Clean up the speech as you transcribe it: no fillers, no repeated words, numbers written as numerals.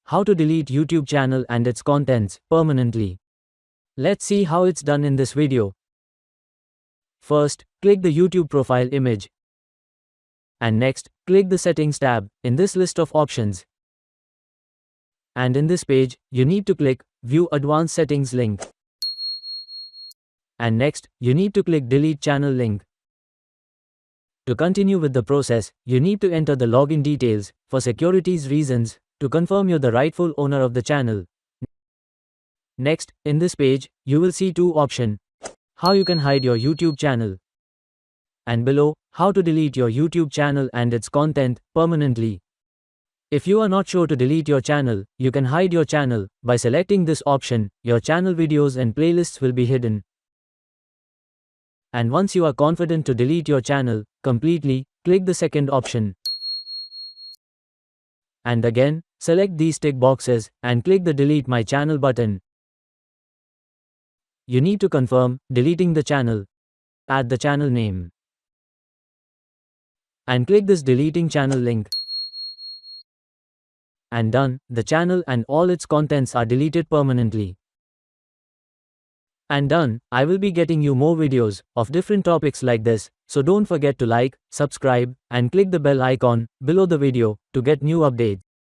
How to delete YouTube channel and its contents permanently. Let's see how it's done in this video. First, click the YouTube profile image. And next, click the Settings tab in this list of options. And in this page, you need to click View Advanced Settings link. And next, you need to click Delete Channel link. To continue with the process, you need to enter the login details for security's reasons to confirm you're the rightful owner of the channel. Next, in this page, you will see two options: how you can hide your YouTube channel, and below, how to delete your YouTube channel and its content permanently. If you are not sure to delete your channel, you can hide your channel by selecting this option. Your channel videos and playlists will be hidden. And once you are confident to delete your channel completely, click the second option. And again, select these tick boxes and click the Delete My Channel button. You need to confirm deleting the channel. Add the channel name. And click this Deleting Channel link. And done, the channel and all its contents are deleted permanently. And done, I will be getting you more videos of different topics like this, so don't forget to like, subscribe, and click the bell icon below the video to get new updates.